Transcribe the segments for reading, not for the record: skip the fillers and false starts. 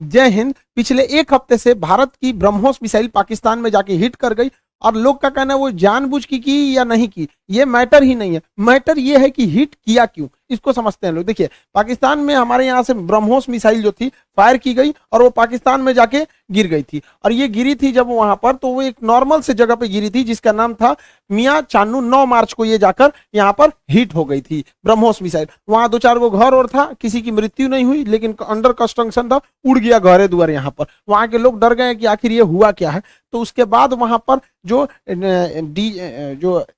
जय हिंद। पिछले एक हफ्ते से भारत की ब्रह्मोस मिसाइल पाकिस्तान में जाके हिट कर गई और लोग का कहना है वो जानबूझ की या नहीं की, ये मैटर ही नहीं है। मैटर ये है कि हिट किया क्यों, इसको समझते हैं लोग। देखिए, पाकिस्तान में हमारे यहाँ से ब्रह्मोस मिसाइल जो थी फायर की गई और वो पाकिस्तान में जाके गिर गई थी। और ये गिरी थी जब वहां पर, तो वो एक नॉर्मल से जगह पे गिरी थी जिसका नाम था मियां चानू। 9 मार्च को ये जाकर यहाँ पर हिट हो गई थी ब्रह्मोस मिसाइल। वहां 2-4 गो घर और था, किसी की मृत्यु नहीं हुई, लेकिन अंडर कंस्ट्रक्शन था, उड़ गया घरे दुआर। यहाँ पर वहां के लोग डर गए कि आखिर ये हुआ क्या है। तो उसके बाद वहां पर जो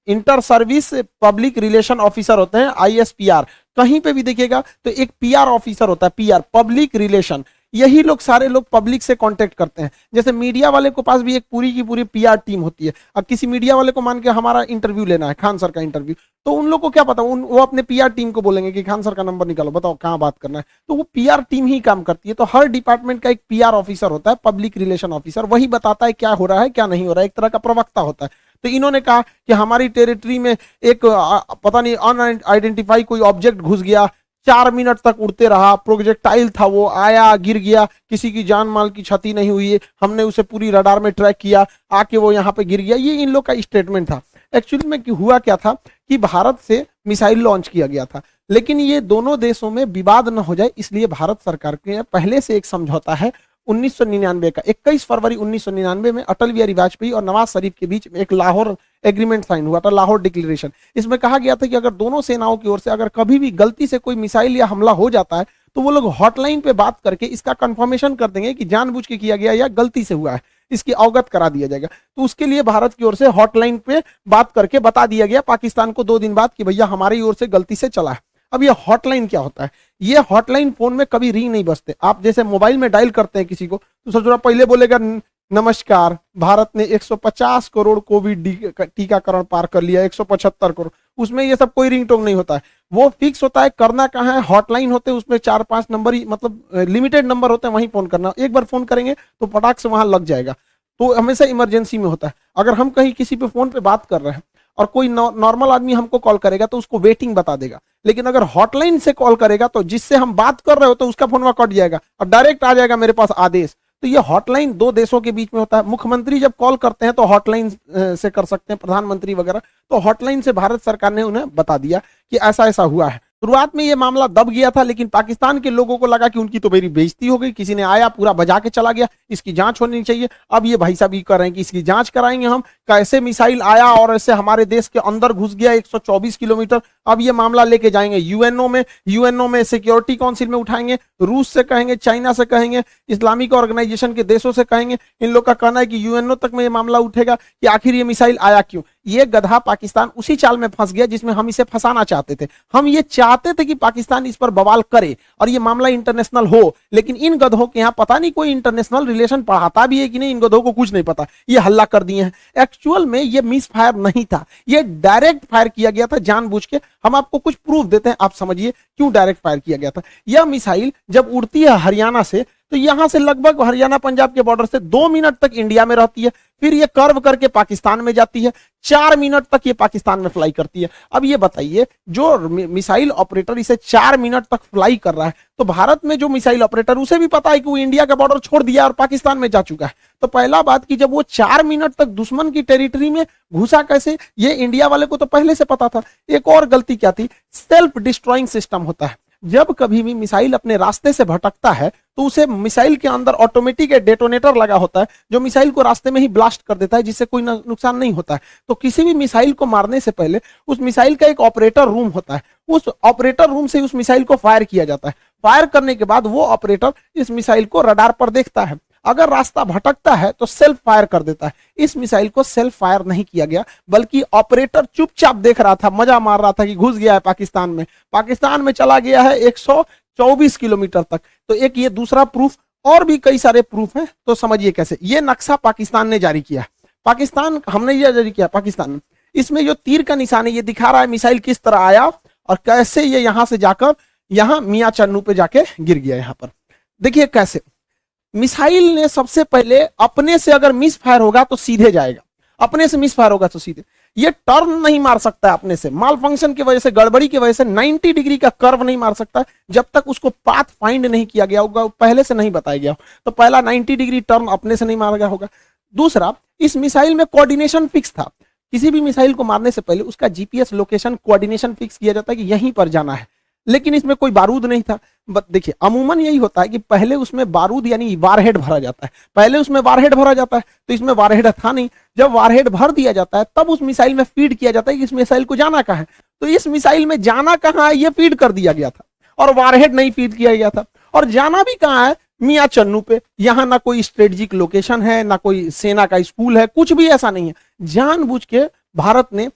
inter service public relation officer होते हैं, ISPR, कहीं पे भी देखिएगा तो एक PR ऑफिसर होता है, PR पब्लिक रिलेशन। यही लोग सारे लोग पब्लिक से कांटेक्ट करते हैं। जैसे मीडिया वाले को पास भी एक पूरी की पूरी PR टीम होती है। अब किसी मीडिया वाले को मान के हमारा इंटरव्यू लेना है, खान सर का इंटरव्यू, तो उन लोग को क्या पता, वो अपने PR टीम को बोलेंगे कि खान सर का नंबर निकालो, बताओ कहाँ बात करना है। तो वो PR टीम ही काम करती है। तो हर डिपार्टमेंट का एक PR ऑफिसर होता है, पब्लिक रिलेशन ऑफिसर, वही बताता है क्या हो रहा है क्या नहीं हो रहा है, एक तरह का प्रवक्ता होता है। तो इन्होंने कहा कि हमारी टेरिटरी में एक पता नहीं अनआइडेंटिफाई कोई ऑब्जेक्ट घुस गया, 4 मिनट तक उड़ते रहा, प्रोजेक्टाइल था, वो आया गिर गया, किसी की जान माल की क्षति नहीं हुई है, हमने उसे पूरी रडार में ट्रैक किया, आके वो यहाँ पे गिर गया। ये इन लोग का स्टेटमेंट था। एक्चुअली में हुआ क्या था कि भारत से मिसाइल लॉन्च किया गया था, लेकिन ये दोनों देशों में विवाद न हो जाए इसलिए भारत सरकार के पहले से एक समझौता है 1999 का। 21 फरवरी 1999 में अटल बिहारी वाजपेयी और नवाज शरीफ के बीच में एक लाहौर एग्रीमेंट साइन हुआ था, लाहौर डिक्लेरेशन। इसमें कहा गया था कि अगर दोनों सेनाओं की ओर से अगर कभी भी गलती से कोई मिसाइल या हमला हो जाता है तो वो लोग हॉटलाइन पे बात करके इसका कंफर्मेशन कर देंगे कि जानबूझ के किया गया या गलती से हुआ है, इसकी अवगत करा दिया जाएगा। तो उसके लिए भारत की ओर से हॉटलाइन पे बात करके बता दिया गया पाकिस्तान को 2 दिन बाद कि भैया हमारी ओर से गलती से चला है। अब ये हॉटलाइन क्या होता है? ये हॉटलाइन फोन में कभी रिंग नहीं बजते। आप जैसे मोबाइल में डायल करते हैं किसी को तो सोच रहा पहले बोलेगा नमस्कार, भारत ने 150 करोड़ कोविड टीकाकरण पार कर लिया, 175 करोड़। उसमें ये सब कोई रिंगटोन नहीं होता है, वो फिक्स होता है। करना कहाँ है, हॉटलाइन होते हैं, उसमें 4-5 नंबर ही, मतलब लिमिटेड नंबर होते हैं, वहीं फोन करना। एक बार फोन करेंगे तो फटाक से वहां लग जाएगा। तो हमेशा इमरजेंसी में होता है। अगर हम कहीं किसी पे फोन पे बात कर रहे हैं और कोई नॉर्मल आदमी हमको कॉल करेगा तो उसको वेटिंग बता देगा, लेकिन अगर हॉटलाइन से कॉल करेगा तो जिससे हम बात कर रहे हो तो उसका फोन वहां कट जाएगा और डायरेक्ट आ जाएगा मेरे पास आदेश। तो ये हॉटलाइन 2 देशों के बीच में होता है। मुख्यमंत्री जब कॉल करते हैं तो हॉटलाइन से कर सकते हैं, प्रधानमंत्री वगैरह। तो हॉटलाइन से भारत सरकार ने उन्हें बता दिया कि ऐसा ऐसा हुआ है। शुरुआत में ये मामला दब गया था, लेकिन पाकिस्तान के लोगों को लगा कि उनकी तो मेरी बेइज्जती हो गई, किसी ने आया पूरा बजा के चला गया, इसकी जांच होनी चाहिए। अब ये भाई साहब ये कर रहे हैं कि इसकी जांच कराएंगे हम, कैसे मिसाइल आया और ऐसे हमारे देश के अंदर घुस गया 124 किलोमीटर। अब ये मामला लेके जाएंगे यूएनओ में सिक्योरिटी काउंसिल में उठाएंगे, रूस से कहेंगे, चाइना से कहेंगे, इस्लामिक ऑर्गेनाइजेशन के देशों से कहेंगे। इन लोग का कहना है कि यूएनओ तक में ये मामला उठेगा कि आखिर ये मिसाइल आया क्यों। ये गधा पाकिस्तान उसी चाल में फंस गया जिसमें हम इसे फंसाना चाहते थे। हम ये चाहते थे कि पाकिस्तान इस पर बवाल करे और ये मामला इंटरनेशनल हो, लेकिन इन गधों के यहाँ पता नहीं कोई इंटरनेशनल रिलेशन पढ़ाता भी है कि नहीं, इन गधों को कुछ नहीं पता, ये हल्ला कर दिए हैं। एक्चुअल में ये मिस फायर नहीं था, ये डायरेक्ट फायर किया गया था जानबूझ के। हम आपको कुछ प्रूफ देते हैं, आप समझिए क्यों डायरेक्ट फायर किया गया था। यह मिसाइल जब उड़ती है हरियाणा से तो यहां से लगभग हरियाणा पंजाब के बॉर्डर से 2 मिनट तक इंडिया में रहती है, फिर ये कर्व करके पाकिस्तान में जाती है, 4 मिनट तक ये पाकिस्तान में फ्लाई करती है। अब ये बताइए, जो मिसाइल ऑपरेटर इसे 4 मिनट तक फ्लाई कर रहा है, तो भारत में जो मिसाइल ऑपरेटर उसे भी पता है कि वो इंडिया का बॉर्डर छोड़ दिया और पाकिस्तान में जा चुका है। तो पहला बात कि जब वो 4 मिनट तक दुश्मन की टेरिटरी में घुसा कैसे, ये इंडिया वाले को तो पहले से पता था। एक और गलती क्या थी, सेल्फ डिस्ट्रॉइंग सिस्टम होता है। जब कभी भी मिसाइल अपने रास्ते से भटकता है तो उसे मिसाइल के अंदर ऑटोमेटिक डेटोनेटर लगा होता है जो मिसाइल को रास्ते में ही ब्लास्ट कर देता है, जिससे कोई नुकसान नहीं होता है। तो किसी भी मिसाइल को मारने से पहले उस मिसाइल का एक ऑपरेटर रूम होता है, उस ऑपरेटर रूम से उस मिसाइल को फायर किया जाता है। फायर करने के बाद वो ऑपरेटर इस मिसाइल को रडार पर देखता है, अगर रास्ता भटकता है तो सेल्फ फायर कर देता है। इस मिसाइल को सेल्फ फायर नहीं किया गया, बल्कि ऑपरेटर चुपचाप देख रहा था, मजा मार रहा था कि घुस गया है पाकिस्तान में चला गया है 124 किलोमीटर तक। तो एक ये दूसरा प्रूफ, और भी कई सारे प्रूफ हैं। तो समझिए कैसे। ये नक्शा पाकिस्तान ने जारी किया, हमने ये जारी किया पाकिस्तान ने। इसमें जो तीर का निशान है ये दिखा रहा है मिसाइल किस तरह आया और कैसे ये यहां से जाकर यहां मियां चन्नू पे जाके गिर गया। यहां पर देखिए कैसे मिसाइल ने सबसे पहले अपने से अगर मिस फायर होगा तो सीधे जाएगा, अपने से मिस फायर होगा तो सीधे। ये टर्न नहीं मार सकता है अपने से, माल फंक्शन की वजह से, गड़बड़ी की वजह से 90 डिग्री का कर्व नहीं मार सकता जब तक उसको पाथ फाइंड नहीं किया गया होगा, पहले से नहीं बताया गया हो। तो पहला 90 डिग्री टर्न अपने से नहीं मारा गया होगा। दूसरा, इस मिसाइल में कोऑर्डिनेशन फिक्स था। किसी भी मिसाइल को मारने से पहले उसका जीपीएस लोकेशन कोऑर्डिनेशन फिक्स किया जाता है कि यहीं पर जाना है, लेकिन इसमें कोई बारूद नहीं था। देखिए अमूमन यही होता है कि पहले उसमें बारूद यानी वारहेड भरा जाता है, पहले उसमें वारहेड भरा जाता है, तो इसमें वारहेड था नहीं। जब वारहेड भर दिया जाता है तब उस मिसाइल में फीड किया जाता है कि इस मिसाइल को जाना कहाँ है। तो इस मिसाइल में जाना कहाँ है ये फीड कर दिया गया था, और वारहेड नहीं फीड किया गया था। और जाना भी कहाँ है, मियाँ चन्नू पे। यहाँ ना कोई स्ट्रेटेजिक लोकेशन है, ना कोई सेना का स्कूल है, कुछ भी ऐसा नहीं है। जानबूझ के भारत ने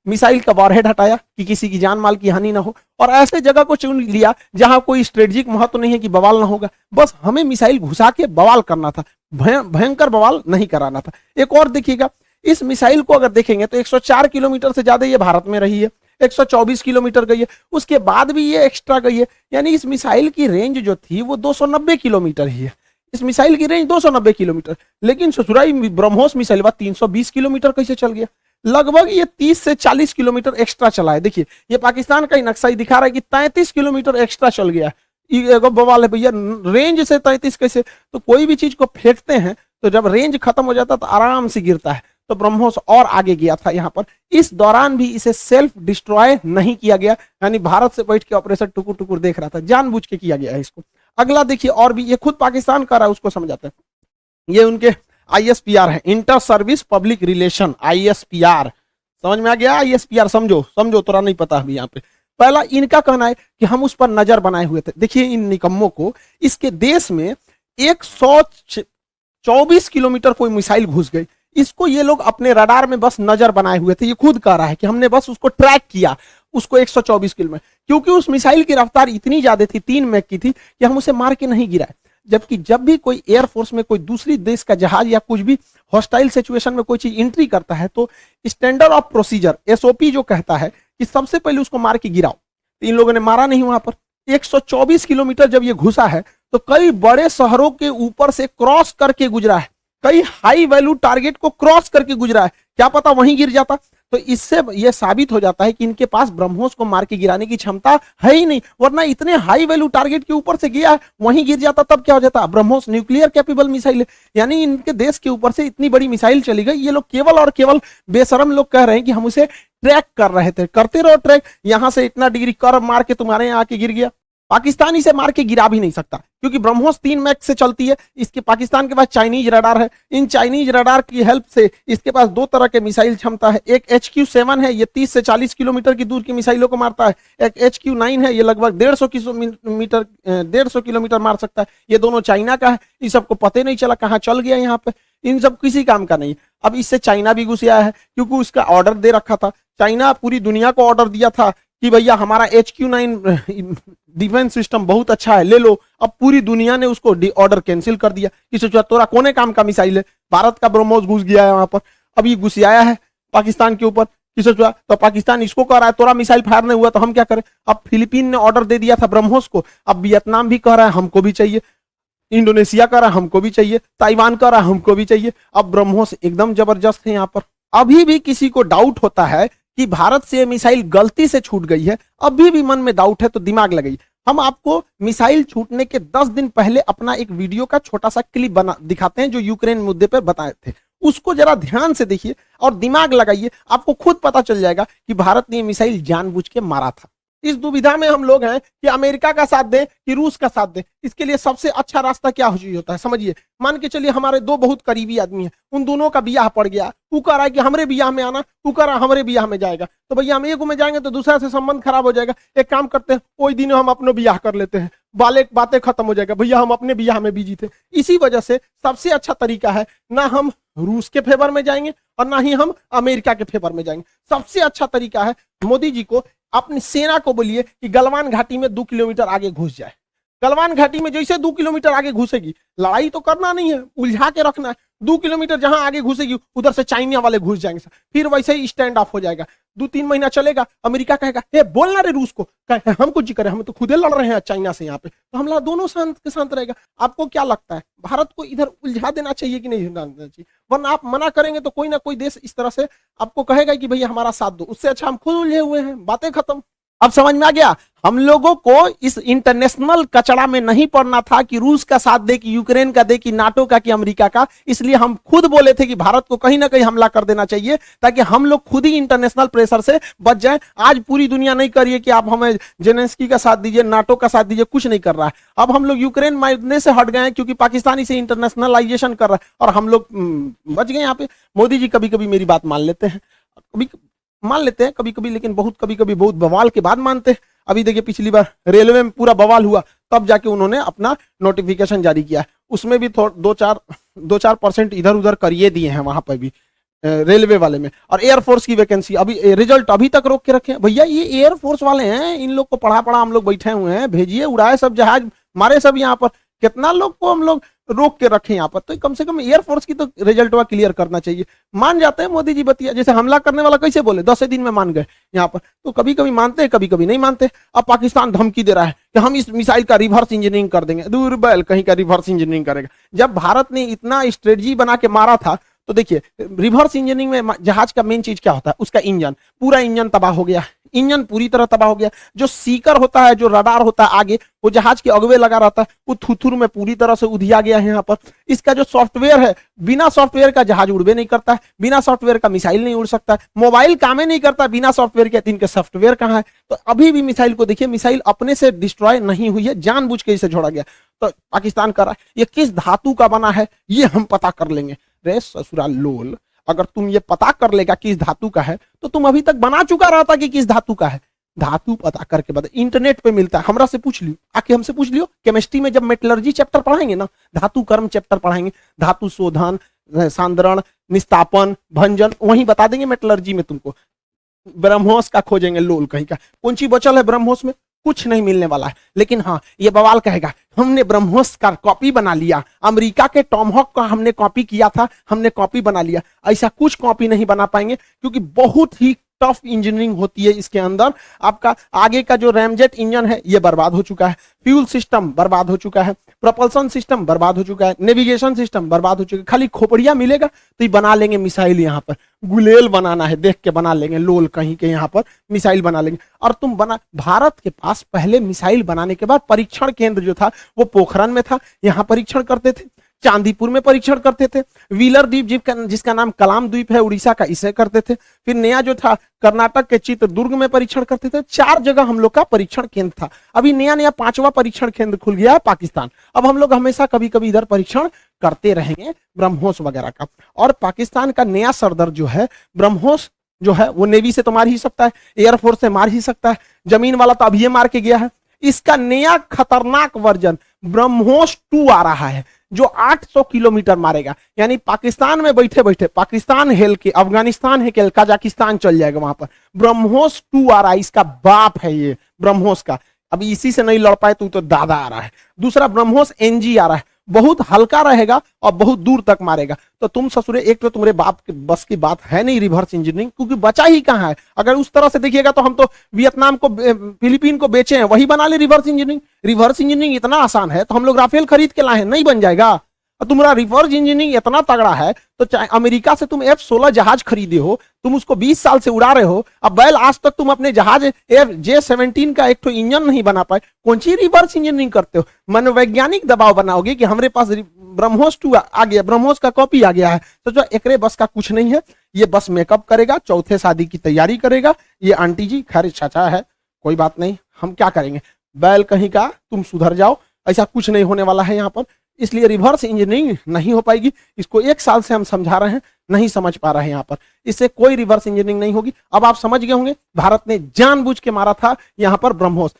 मिसाइल का वारहेड हटाया कि किसी की जान माल की हानि ना हो, और ऐसे जगह को चुन लिया जहां कोई स्ट्रेटेजिक महत्व नहीं है कि बवाल ना होगा। बस हमें मिसाइल घुसा के बवाल करना था, भयंकर बवाल नहीं कराना था। एक और देखिएगा, इस मिसाइल को अगर देखेंगे तो 104 किलोमीटर से ज्यादा ये भारत में रही है, 124 किलोमीटर गई है, उसके बाद भी ये एक्स्ट्रा गई है। यानी इस मिसाइल की रेंज जो थी वो 290 किलोमीटर ही है। इस मिसाइल की रेंज 290 किलोमीटर, लेकिन ससुराई ब्रह्मोस मिसाइल 320 किलोमीटर कैसे चल गया? लगभग ये 30 से 40 किलोमीटर एक्स्ट्रा चला है। देखिए ये पाकिस्तान का ही नक्शा ही दिखा रहा है कि 33 किलोमीटर एक्स्ट्रा चल गया। ये बवाल है भैया, रेंज से 33 कैसे? तो कोई भी चीज को फेंकते हैं तो जब रेंज खत्म हो जाता है तो आराम से गिरता है। तो ब्रह्मोस और आगे गया था यहाँ पर। इस दौरान भी इसे सेल्फ डिस्ट्रॉय नहीं किया गया, यानी भारत से बैठ के ऑपरेशन टुकुर टुकुर देख रहा था, जानबूझ के किया गया है इसको। अगला देखिए, और भी ये खुद पाकिस्तान कर रहा है, उसको समझाते हैं। ये उनके ISPR है, inter service public relation, ISPR। समझ में आ गया? ISPR समझो, समझो, थोड़ा नहीं पता अभी यहाँ पे। पहला इनका कहना है कि हम उस पर नजर बनाए हुए थे। देखिए इन निकम्मों को, इसके देश में 124 किलोमीटर कोई मिसाइल घुस गई, इसको ये लोग अपने रडार में बस नजर बनाए हुए थे। ये खुद कह रहा है कि हमने बस उसको ट्रैक किया, उसको 124 किलोमीटर, क्योंकि उस मिसाइल की रफ्तार इतनी ज्यादा थी, 3 मैक की थी, कि हम उसे मार के नहीं गिराए। जबकि जब भी कोई एयरफोर्स में कोई दूसरी देश का जहाज या कुछ भी हॉस्टाइल सिचुएशन में कोई चीज एंट्री करता है तो स्टैंडर्ड ऑफ प्रोसीजर SOP जो कहता है कि सबसे पहले उसको मार के गिराओ। तो इन लोगों ने मारा नहीं वहां पर। 124 किलोमीटर जब ये घुसा है तो कई बड़े शहरों के ऊपर से क्रॉस करके गुजरा है, कई हाई वैल्यू टारगेट को क्रॉस करके गुजरा है। क्या पता वहीं गिर जाता। तो इससे यह साबित हो जाता है कि इनके पास ब्रह्मोस को मार के गिराने की क्षमता है ही नहीं, वरना इतने हाई वैल्यू टारगेट के ऊपर से गया है, वहीं गिर जाता तब क्या हो जाता। ब्रह्मोस न्यूक्लियर कैपेबल मिसाइल है, यानी इनके देश के ऊपर से इतनी बड़ी मिसाइल चली गई। ये लोग केवल और केवल बेशरम लोग कह रहे हैं कि हम उसे ट्रैक कर रहे थे। करते रहो ट्रैक, यहां से इतना डिग्री कर्व मार के तुम्हारे यहाँ आके गिर गया। पाकिस्तान इसे मार के गिरा भी नहीं सकता, क्योंकि ब्रह्मोस 3 मैक से चलती है। इसके पाकिस्तान के पास चाइनीज रडार है, इन चाइनीज रडार की हेल्प से इसके पास 2 तरह के मिसाइल क्षमता है। एक HQ-7 है, ये 30 से 40 किलोमीटर की दूर की मिसाइलों को मारता है। एक HQ-9 है, ये लगभग 150 किलोमीटर मार सकता है। ये दोनों चाइना का है। इस सबको पता नहीं चला कहाँ चल गया यहाँ पे, इन सब किसी काम का नहीं। अब इससे चाइना भी घुस आया है, क्योंकि उसका ऑर्डर दे रखा था। चाइना पूरी दुनिया को ऑर्डर दिया था कि भैया हमारा HQ-9 डिफेंस सिस्टम बहुत अच्छा है, ले लो। अब पूरी दुनिया ने उसको ऑर्डर कैंसिल कर दिया कि सोचा तोरा कोने काम का मिसाइल है। भारत का ब्रह्मोस घुस गया है वहां पर, अब ये घुस आया है पाकिस्तान के ऊपर। किसे सोचा तो पाकिस्तान इसको कह रहा है तोरा मिसाइल फायर नहीं हुआ तो हम क्या करें। अब फिलीपीन ने ऑर्डर दे दिया था ब्रह्मोस को, अब वियतनाम भी कह रहा है हमको भी चाहिए, इंडोनेशिया कह रहा है हमको भी चाहिए, ताइवान कह रहा है हमको भी चाहिए। अब ब्रह्मोस एकदम जबरदस्त है यहाँ पर। अभी भी किसी को डाउट होता है कि भारत से मिसाइल गलती से छूट गई है, अभी भी मन में डाउट है तो दिमाग लगाइए। हम आपको मिसाइल छूटने के 10 दिन पहले अपना एक वीडियो का छोटा सा क्लिप बना दिखाते हैं जो यूक्रेन मुद्दे पर बताए थे, उसको जरा ध्यान से देखिए और दिमाग लगाइए, आपको खुद पता चल जाएगा कि भारत ने मिसाइल जानबूझ के मारा था। इस दुविधा में हम लोग हैं कि अमेरिका का साथ दें कि रूस का साथ दें। इसके लिए सबसे अच्छा रास्ता क्या होता है समझिए। मान के चलिए हमारे 2 बहुत करीबी आदमी हैं, उन दोनों का ब्याह पड़ गया, तू कह रहा है कि हमरे ब्याह में आना, तू कह रहा है हमरे ब्याह में जाएगा, तो भैया हम एक में जाएंगे तो दूसरा से संबंध खराब हो जाएगा। एक काम करते हैं, कोई दिन हम अपने ब्याह कर लेते हैं, बातें खत्म हो जाएगा, भैया हम अपने ब्याह में बिजी थे। इसी वजह से सबसे अच्छा तरीका है ना हम रूस के फेवर में जाएंगे और ना ही हम अमेरिका के फेवर में जाएंगे। सबसे अच्छा तरीका है मोदी जी को अपनी सेना को बोलिए कि गलवान घाटी में 2 किलोमीटर आगे घुस जाए। गलवान घाटी में जैसे 2 किलोमीटर आगे घुसेगी, लड़ाई तो करना नहीं है, उलझा के रखना है, 2 किलोमीटर जहां आगे घुसेगी उधर से चाइना वाले घुस जाएंगे, फिर वैसे ही स्टैंड ऑफ हो जाएगा। 2-3 महीना चलेगा, अमेरिका कहेगा हे बोलना रे रूस को, कहे हम कुछ करे, हम तो खुदे लड़ रहे हैं चाइना से यहाँ पे, तो हमला दोनों शांत के शांत रहेगा। आपको क्या लगता है भारत को इधर उलझा देना चाहिए कि नहीं देना चाहिए? वरना आप मना करेंगे तो कोई ना कोई देश इस तरह से आपको कहेगा कि भैया हमारा साथ दो, उससे अच्छा हम खुद उलझे हुए हैं, बातें खत्म। अब समझ में आ गया, हम लोगों को इस इंटरनेशनल कचड़ा में नहीं पड़ना था कि रूस का साथ दे, कि यूक्रेन का दे, कि नाटो का, कि अमेरिका का। इसलिए हम खुद बोले थे कि भारत को कहीं ना कहीं हमला कर देना चाहिए, ताकि हम लोग खुद ही इंटरनेशनल प्रेशर से बच जाएं। आज पूरी दुनिया नहीं कर रही है कि आप हमें जेलेंस्की का साथ दीजिए, नाटो का साथ दीजिए, कुछ नहीं कर रहा है। अब हम लोग यूक्रेन मारने से हट गए हैं क्योंकि पाकिस्तान इसे इंटरनेशनलाइजेशन कर रहा है और हम लोग बच गए यहाँ पे। मोदी जी कभी कभी मेरी बात मान लेते हैं, कभी मान लेते हैं कभी कभी, लेकिन कभी कभी बहुत बवाल के बाद मानते हैं। अभी देखिए पिछली बार रेलवे में पूरा बवाल हुआ, तब जाके उन्होंने अपना नोटिफिकेशन जारी किया, उसमें भी 2-4% इधर उधर करिए दिए हैं वहां पर भी रेलवे वाले में। और एयरफोर्स की वैकेंसी अभी रिजल्ट अभी तक रोक के रखे हैं। भैया ये एयरफोर्स वाले हैं, इन लोग को पढ़ा हम लोग बैठे हुए हैं, भेजिए, उड़ाए सब जहाज, मारे सब यहाँ पर। कितना लोग को हम लोग रोक के रखे यहाँ पर, तो कम से कम एयरफोर्स की तो रिजल्ट हुआ क्लियर करना चाहिए। मान जाते हैं मोदी जी बतिया, जैसे हमला करने वाला कैसे बोले 10 दिन में मान गए यहाँ पर, तो कभी कभी मानते हैं कभी कभी नहीं मानते। अब पाकिस्तान धमकी दे रहा है कि हम इस मिसाइल का रिवर्स इंजीनियरिंग कर देंगे। दूर बैल कहीं का रिवर्स इंजीनियरिंग करेगा, जब भारत ने इतना स्ट्रेटजी बना के मारा था। तो देखिए रिवर्स इंजीनियरिंग में जहाज का मेन चीज क्या होता है, उसका इंजन, पूरा इंजन तबाह हो गया, इंजन पूरी तरह तबाह हो गया। जो सीकर होता है, जो रडार होता है आगे, वो जहाज के अगवे लगा रहता है, वो थुथुर में पूरी तरह से उधिया गया है यहाँ पर। इसका जो सॉफ्टवेयर है, बिना सॉफ्टवेयर का जहाज उड़बे नहीं करता है, बिना सॉफ्टवेयर का मिसाइल नहीं उड़ सकता है, मोबाइल काम नहीं करता बिना सॉफ्टवेयर के। इनके सॉफ्टवेयर कहाँ है? तो अभी भी मिसाइल को देखिए, मिसाइल अपने से डिस्ट्रॉय नहीं हुई है, जानबूझ के इसे छोड़ा गया। तो पाकिस्तान कर रहा है, ये किस धातु का बना है ये हम पता कर लेंगे। रे ससुराल लोल, अगर तुम ये पता कर लेगा किस धातु का है, तो तुम अभी तक बना चुका रहता कि किस धातु का है। धातु पता करके बता, इंटरनेट पे मिलता है, हमरा से पूछ लियो, आके हमसे पूछ लियो। केमिस्ट्री में जब मेटलर्जी चैप्टर पढ़ाएंगे ना, धातु कर्म चैप्टर पढ़ाएंगे, धातु शोधन, सांद्रण, निस्तापन, भंजन, वहीं बता देंगे मेटलर्जी में तुमको। ब्रह्मोस का खोजेंगे लोल कहीं का, कौन सी बचल है ब्रह्मोस में? कुछ नहीं मिलने वाला है। लेकिन हाँ, ये बवाल कहेगा हमने ब्रह्मोस का कॉपी बना लिया, अमेरिका के टॉमहॉक का हमने कॉपी किया था, हमने कॉपी बना लिया। ऐसा कुछ कॉपी नहीं बना पाएंगे, क्योंकि बहुत ही टफ इंजीनियरिंग होती है इसके अंदर। आपका आगे का जो रैमजेट इंजन है ये बर्बाद हो चुका है, फ्यूल सिस्टम बर्बाद हो चुका है, प्रोपल्सन सिस्टम बर्बाद हो चुका है, नेविगेशन सिस्टम बर्बाद हो चुका है। खाली खोपड़िया मिलेगा तो ये बना लेंगे मिसाइल। यहाँ पर गुलेल बनाना है, देख के बना लेंगे, लोल कहीं के यहाँ पर मिसाइल बना लेंगे। और तुम बना, भारत के पास पहले मिसाइल बनाने के बाद परीक्षण केंद्र जो था वो पोखरण में था, यहाँ परीक्षण करते थे, चांदीपुर में परीक्षण करते थे, व्हीलर द्वीप जिसका नाम कलाम द्वीप है उड़ीसा का, इसे करते थे। फिर नया जो था कर्नाटक के चित्रदुर्ग में परीक्षण करते थे। 4 जगह हम लोग का परीक्षण केंद्र था। अभी नया 5वां परीक्षण केंद्र खुल गया है पाकिस्तान। अब हम लोग हमेशा कभी कभी इधर परीक्षण करते रहेंगे ब्रह्मोस वगैरह का। और पाकिस्तान का नया सरदर जो है ब्रह्मोस जो है, वो नेवी से तो मार ही सकता है, एयरफोर्स से मार ही सकता है, जमीन वाला तो अभी ये मार के गया है। इसका नया खतरनाक वर्जन ब्रह्मोस 2 आ रहा है, जो 800 किलोमीटर मारेगा। यानी पाकिस्तान में बैठे बैठे पाकिस्तान हेल के, अफगानिस्तान है के, कजाकिस्तान चल जाएगा वहां पर। ब्रह्मोस 2 आ रहा है, इसका बाप है ये ब्रह्मोस का। अभी इसी से नहीं लड़ पाए तो दादा आ रहा है। दूसरा ब्रह्मोस NG आ रहा है, बहुत हल्का रहेगा और बहुत दूर तक मारेगा। तो तुम ससुरे, एक तो तुम्हारे बाप के बस की बात है नहीं रिवर्स इंजीनियरिंग, क्योंकि बचा ही कहाँ है। अगर उस तरह से देखिएगा तो हम तो वियतनाम को, फिलीपीन को बेचे हैं, वही बना ले रिवर्स इंजीनियरिंग। रिवर्स इंजीनियरिंग इतना आसान है तो हम लोग राफेल खरीद के लाए हैं, नहीं बन जाएगा। तुम्हारा रिवर्स इंजीनियरिंग इतना तगड़ा है तो चाहे अमेरिका से तुम F-16 जहाज खरीदे हो, तुम उसको 20 साल से उड़ा रहे हो, अब बैल आज तक तुम अपने जहाज J-17 का एक तो इंजन नहीं बना पाए, कौन सी रिवर्स इंजीनियरिंग करते हो? मनोवैज्ञानिक दबाव बनाओगे कि हमारे पास ब्रह्मोस 2 आ गया, ब्रह्मोस का कॉपी आ गया है, तो जो एकरे बस का कुछ नहीं है। ये बस मेकअप करेगा, चौथे शादी की तैयारी करेगा ये आंटी जी। खैर चाचा है, कोई बात नहीं, हम क्या करेंगे, बैल कहीं का, तुम सुधर जाओ, ऐसा कुछ नहीं होने वाला है यहाँ पर। इसलिए रिवर्स इंजीनियरिंग नहीं हो पाएगी। इसको 1 साल से हम समझा रहे हैं, नहीं समझ पा रहे हैं यहाँ पर। इससे कोई रिवर्स इंजीनियरिंग नहीं होगी। अब आप समझ गए होंगे, भारत ने जानबूझ के मारा था यहाँ पर ब्रह्मोस।